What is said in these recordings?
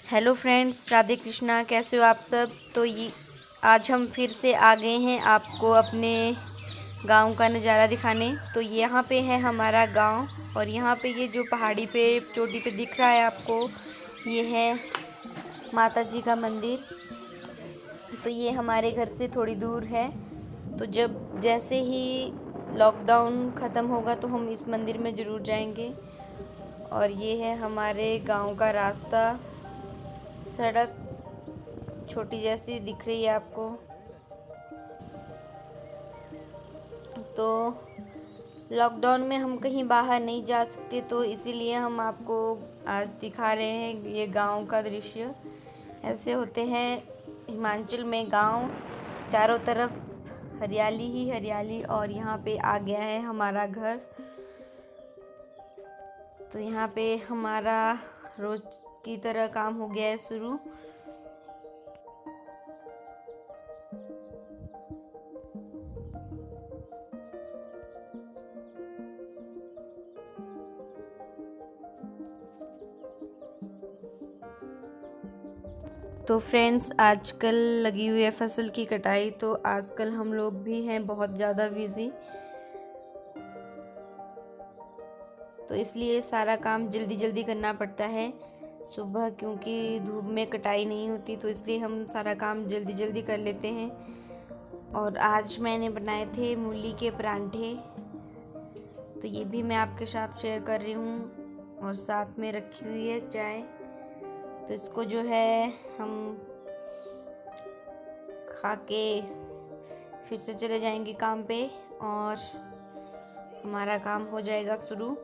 Hello friends, Radhe Krishna. कैसे हो आप सब। तो ये आज हम फिर से आ गए हैं आपको अपने गांव का नज़ारा दिखाने। तो यहाँ पे है हमारा गांव और यहाँ पे ये जो पहाड़ी पे चोटी पे दिख रहा है आपको, ये है माता जी का मंदिर। तो ये हमारे घर से थोड़ी दूर है। तो जब जैसे ही लॉकडाउन ख़त्म होगा तो हम इस मंदिर में ज़रूर जाएंगे। और ये है हमारे गांव का रास्ता। सड़क छोटी जैसी दिख रही है आपको। तो लॉकडाउन में हम कहीं बाहर नहीं जा सकते, तो इसीलिए हम आपको आज दिखा रहे हैं ये गांव का दृश्य। ऐसे होते हैं हिमाचल में गांव, चारों तरफ हरियाली ही हरियाली। और यहाँ पे आ गया है हमारा घर। तो यहाँ पे हमारा रोज की तरह काम हो गया है शुरू। तो फ्रेंड्स, आजकल लगी हुई है फसल की कटाई। तो आजकल हम लोग भी हैं बहुत ज़्यादा बिज़ी। तो इसलिए सारा काम जल्दी जल्दी करना पड़ता है सुबह, क्योंकि धूप में कटाई नहीं होती। तो इसलिए हम सारा काम जल्दी जल्दी कर लेते हैं। और आज मैंने बनाए थे मूली के परांठे, तो ये भी मैं आपके साथ शेयर कर रही हूँ। और साथ में रखी हुई है चाय। तो इसको जो है हम खा के फिर से चले जाएंगे काम पे और हमारा काम हो जाएगा शुरू।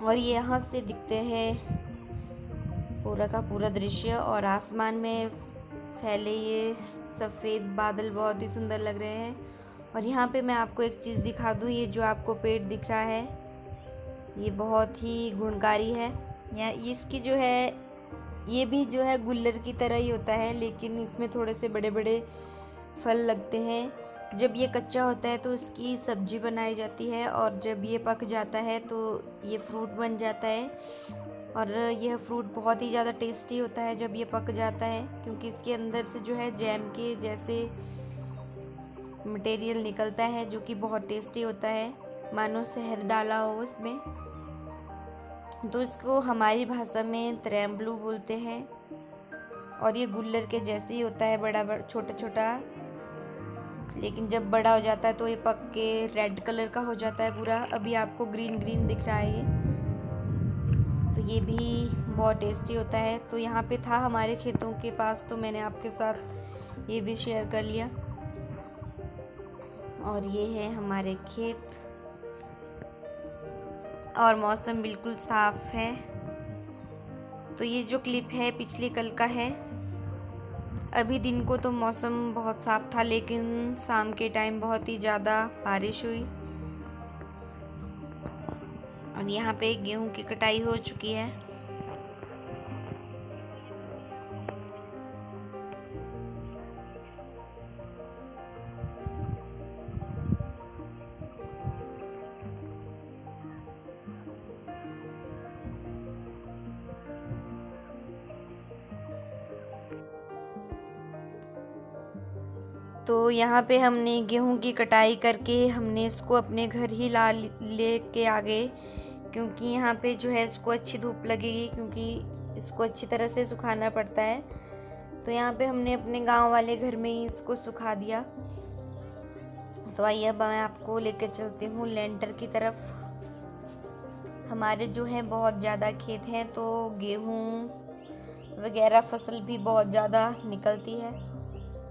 और ये यहाँ से दिखते हैं पूरा का पूरा दृश्य। और आसमान में फैले ये सफ़ेद बादल बहुत ही सुंदर लग रहे हैं। और यहाँ पे मैं आपको एक चीज़ दिखा दूँ, ये जो आपको पेड़ दिख रहा है ये बहुत ही गुणकारी है। या इसकी जो है, ये भी जो है गुल्लर की तरह ही होता है, लेकिन इसमें थोड़े से बड़े बड़े फल लगते हैं। जब ये कच्चा होता है तो इसकी सब्जी बनाई जाती है, और जब ये पक जाता है तो ये फ्रूट बन जाता है। और यह फ्रूट बहुत ही ज़्यादा टेस्टी होता है जब ये पक जाता है, क्योंकि इसके अंदर से जो है जैम के जैसे मटेरियल निकलता है, जो कि बहुत टेस्टी होता है, मानो शहद डाला हो उसमें। तो इसको हमारी भाषा में त्रैम्बलू बोलते हैं। और ये गुल्लर के जैसे ही होता है, बड़ा बड़ा छोटा छोटा, लेकिन जब बड़ा हो जाता है तो ये पक के रेड कलर का हो जाता है पूरा। अभी आपको ग्रीन ग्रीन दिख रहा है ये। तो ये भी बहुत टेस्टी होता है। तो यहाँ पे था हमारे खेतों के पास, तो मैंने आपके साथ ये भी शेयर कर लिया। और ये है हमारे खेत और मौसम बिल्कुल साफ है। तो ये जो क्लिप है पिछले कल का है। अभी दिन को तो मौसम बहुत साफ था, लेकिन शाम के टाइम बहुत ही ज़्यादा बारिश हुई। और यहाँ पे गेहूं की कटाई हो चुकी है। तो यहाँ पे हमने गेहूं की कटाई करके हमने इसको अपने घर ही ला ले के आ गए, क्योंकि यहाँ पे जो है इसको अच्छी धूप लगेगी, क्योंकि इसको अच्छी तरह से सुखाना पड़ता है। तो यहाँ पे हमने अपने गांव वाले घर में ही इसको सुखा दिया। तो आइए अब मैं आपको लेकर चलती हूँ लेंटर की तरफ। हमारे जो है बहुत ज़्यादा खेत हैं, तो गेहूँ वगैरह फसल भी बहुत ज़्यादा निकलती है।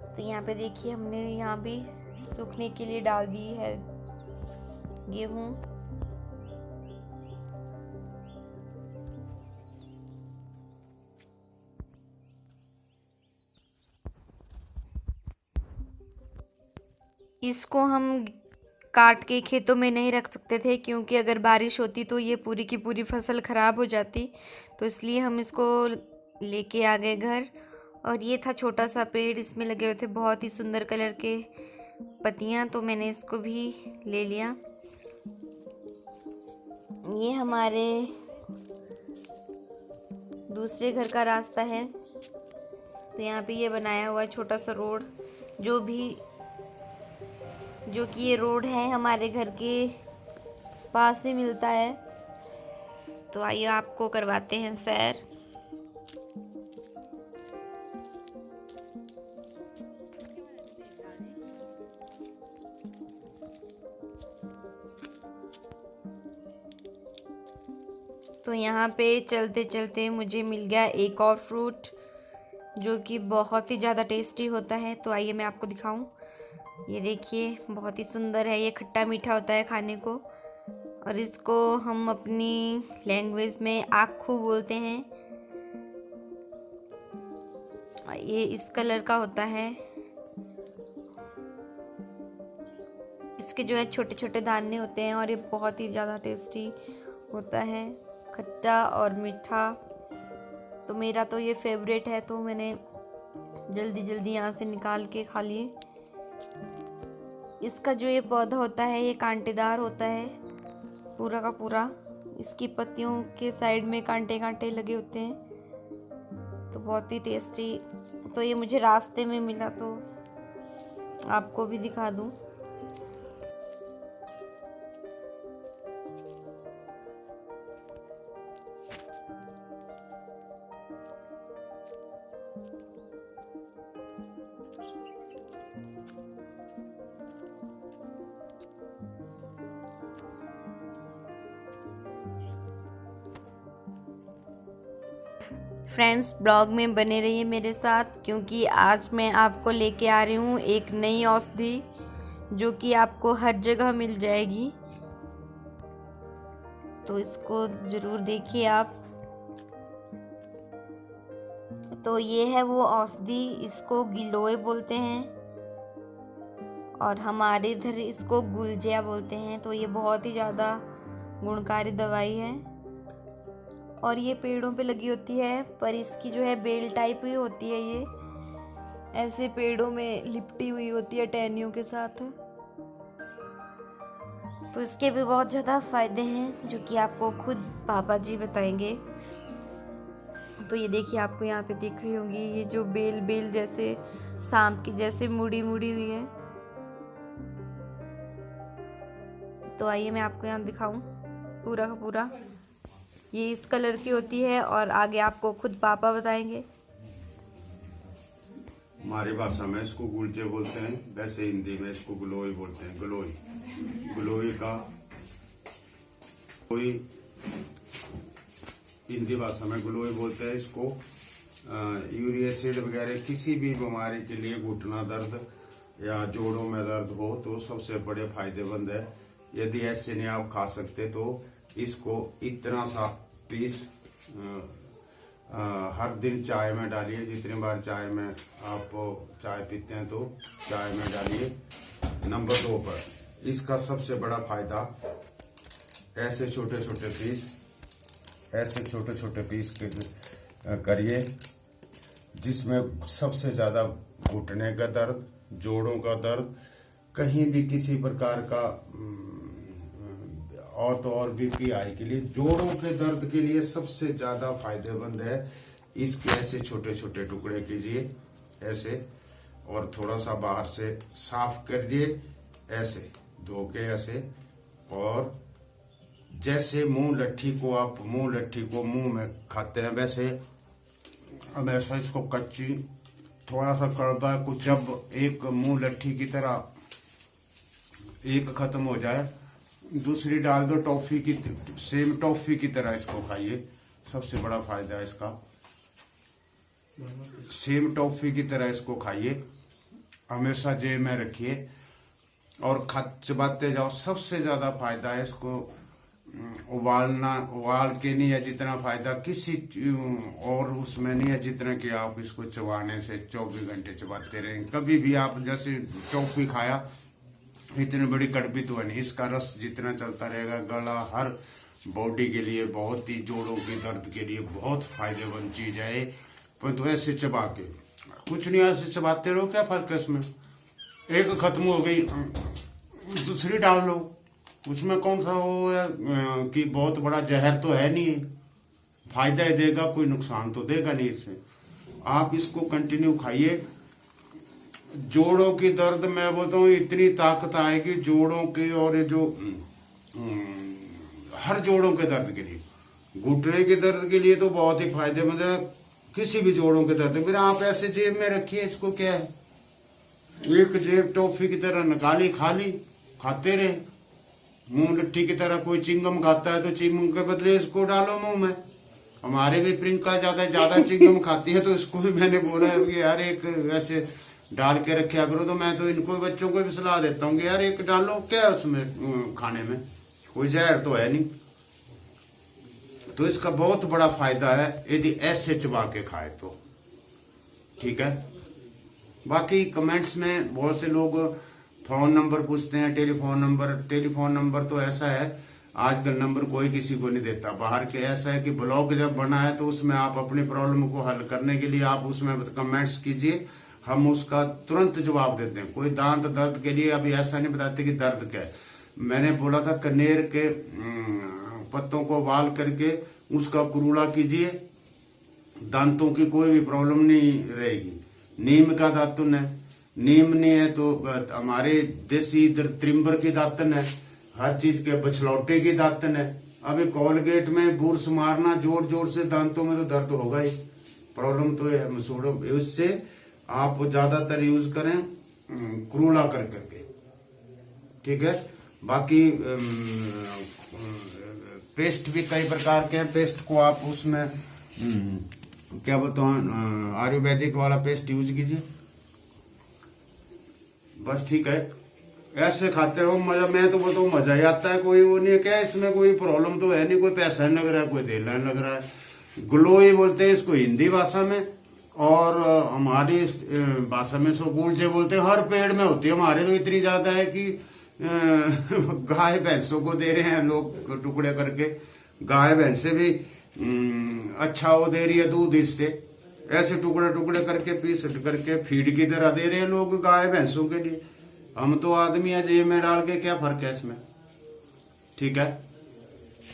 तो यहाँ पे देखिए हमने यहाँ भी सूखने के लिए डाल दी है गेहूँ। इसको हम काट के खेतों में नहीं रख सकते थे, क्योंकि अगर बारिश होती तो ये पूरी की पूरी फसल ख़राब हो जाती। तो इसलिए हम इसको लेके आ गए घर। और ये था छोटा सा पेड़, इसमें लगे हुए थे बहुत ही सुंदर कलर के पत्तियां, तो मैंने इसको भी ले लिया। ये हमारे दूसरे घर का रास्ता है। तो यहाँ पे ये बनाया हुआ है छोटा सा रोड, जो कि ये रोड है हमारे घर के पास ही मिलता है। तो आइए आपको करवाते हैं सैर। तो यहाँ पे चलते चलते मुझे मिल गया एक और फ्रूट, जो कि बहुत ही ज़्यादा टेस्टी होता है। तो आइए मैं आपको दिखाऊं। ये देखिए, बहुत ही सुंदर है। ये खट्टा मीठा होता है खाने को, और इसको हम अपनी लैंग्वेज में आखू बोलते हैं। ये इस कलर का होता है। इसके जो है छोटे छोटे दाने होते हैं, और ये बहुत ही ज़्यादा टेस्टी होता है, खट्टा और मीठा। तो मेरा तो ये फेवरेट है, तो मैंने जल्दी जल्दी यहाँ से निकाल के खा लिए। इसका जो ये पौधा होता है ये कांटेदार होता है पूरा का पूरा। इसकी पत्तियों के साइड में कांटे कांटे लगे होते हैं। तो बहुत ही टेस्टी। तो ये मुझे रास्ते में मिला, तो आपको भी दिखा दूँ। फ्रेंड्स, ब्लॉग में बने रहिए मेरे साथ, क्योंकि आज मैं आपको लेके आ रही हूँ एक नई औषधि, जो कि आपको हर जगह मिल जाएगी। तो इसको ज़रूर देखिए आप। तो ये है वो औषधि, इसको गिलोय बोलते हैं, और हमारे इधर इसको गुलजिया बोलते हैं। तो ये बहुत ही ज़्यादा गुणकारी दवाई है, और ये पेड़ों पे लगी होती है, पर इसकी जो है बेल टाइप ही होती है। ये ऐसे पेड़ों में लिपटी हुई होती है टहनियों के साथ। तो इसके भी बहुत ज़्यादा फायदे हैं, जो कि आपको खुद पापा जी बताएंगे। तो ये देखिए, आपको यहाँ पे दिख रही होंगी ये जो बेल जैसे सांप की जैसे मुड़ी मुड़ी हुई है। तो आइए मैं आपको यहाँ दिखाऊं पूरा का पूरा। ये इस कलर की होती है, और आगे आपको खुद पापा बताएंगे। हमारी भाषा में इसको गुलजे बोलते हैं, वैसे हिंदी में इसको गिलोय बोलते हैं। गिलोय का कोई हिंदी भाषा में गिलोय बोलते हैं इसको। यूरिक एसिड वगैरह किसी भी बीमारी के लिए, घुटना दर्द या जोड़ों में दर्द हो तो सबसे बड़े फायदेमंद है। यदि ऐसे नहीं आप खा सकते तो इसको इतना सा पीस हर दिन चाय में डालिए। जितनी बार चाय में आप चाय पीते हैं तो चाय में डालिए। नंबर 2 पर इसका सबसे बड़ा फायदा, ऐसे छोटे छोटे पीस करिए, जिसमें सबसे ज्यादा घुटने का दर्द, जोड़ों का दर्द, कहीं भी किसी प्रकार का और बीपीआई के लिए, जोड़ों के दर्द के लिए सबसे ज्यादा फायदेमंद है। इसके ऐसे छोटे छोटे टुकड़े कीजिए ऐसे, और थोड़ा सा बाहर से साफ कर दिए ऐसे धो के ऐसे। और जैसे मुंह लट्ठी को मुंह में खाते हैं, वैसे हमेशा इसको कच्ची, थोड़ा सा कड़वा कुछ, जब एक मुंह लट्ठी की तरह एक खत्म हो जाए, दूसरी डाल दो टॉफी की, सेम टॉफी की तरह इसको खाइए। सबसे बड़ा फायदा है इसका, सेम टॉफी की तरह इसको खाइए, हमेशा जेब में रखिए और चबाते जाओ। सबसे ज्यादा फायदा है इसको उबाल के नहीं है जितना फायदा किसी और उसमें नहीं है, जितना कि आप इसको चबाने से 24 घंटे चबाते रहें। कभी भी आप जैसे टॉफी खाया, इतनी बड़ी कड़वी तो है नहीं, इसका रस जितना चलता रहेगा, गला हर बॉडी के लिए बहुत ही, जोड़ों के दर्द के लिए बहुत फायदेमंद चीज है। परंतु ऐसे चबा के कुछ नहीं, ऐसे चबाते रहो, क्या फर्क है इसमें। एक खत्म हो गई, दूसरी डाल लो, उसमें कौन सा वो यार कि बहुत बड़ा जहर तो है नहीं, फायदा ही देगा, कोई नुकसान तो देगा नहीं इससे। आप इसको कंटिन्यू खाइए। जोड़ों की दर्द मैं बोलता हूँ इतनी ताकत आएगी जोड़ों की, और ये जो हर जोड़ों के दर्द के लिए, घुटने के दर्द के लिए तो बहुत ही फायदेमंद है। किसी भी जोड़ों के दर्द मेरे आप ऐसे जेब में रखिए, इसको क्या है, एक जेब टॉफी की तरह निकाली, खाली खाते रहे। मुंह लट्ठी की तरह कोई चिंगम खाता है तो चिंगम के बदले इसको डालो मुंह में। हमारे भी प्रियंका ज्यादा चिंगम खाती है, तो इसको भी मैंने बोला है कि यार एक ऐसे डाल के रखा करो। तो मैं तो इनको बच्चों को भी सलाह देता हूँ कि यार एक डालो, क्या है उसमें खाने में, कोई जहर तो है नहीं। तो इसका बहुत बड़ा फायदा है यदि ऐसे चबा के खाए तो, ठीक है। बाकी कमेंट्स में बहुत से लोग फोन नंबर पूछते हैं, टेलीफोन नंबर तो ऐसा है आजकल नंबर कोई किसी को नहीं देता बाहर के। ऐसा है कि ब्लॉग जब बना है तो उसमें आप अपनी प्रॉब्लम को हल करने के लिए आप उसमें कमेंट्स कीजिए, हम उसका तुरंत जवाब देते हैं। कोई दांत दर्द के लिए अभी ऐसा नहीं बताते कि दर्द क्या है। मैंने बोला था कनेर के पत्तों को उबाल करके उसका कुरूड़ा कीजिए, दांतों की कोई भी प्रॉब्लम नहीं रहेगी। नीम का दातुन है, नीम नहीं है तो हमारे देसी इधर त्रिम्बर की दातन है, हर चीज के बछलौटे की दातन है। अभी कोलगेट में बुरस मारना जोर जोर से, दांतों में तो दर्द होगा ही, प्रॉब्लम तो है मसूड़ों। उससे आप ज्यादातर यूज करें कुरूड़ा कर करके, ठीक है। बाकी पेस्ट भी कई प्रकार के हैं, पेस्ट को आप उसमें क्या बताऊं, आयुर्वेदिक वाला पेस्ट यूज कीजिए, बस ठीक है। ऐसे खाते रहो, मजा, मैं तो बोलता हूँ मजा ही आता है, कोई वो नहीं है क्या, इसमें कोई प्रॉब्लम तो है नहीं, कोई पैसा नहीं लग रहा है, कोई तेल नहीं लग रहा है। ग्लोई बोलते हैं इसको हिंदी भाषा में, और हमारी भाषा में सो गुलचे बोलते हैं। हर पेड़ में होती है, हमारे तो इतनी ज्यादा है कि गाय भैंसों को दे रहे हैं लोग टुकड़े करके। गाय भैंसे भी अच्छा वो दे रही है दूध, इससे ऐसे टुकड़े टुकड़े करके पीस करके फीड की तरह दे रहे हैं लोग गाय भैंसों के लिए। हम तो आदमी है, जेब में डाल के क्या फर्क है इसमें, ठीक है।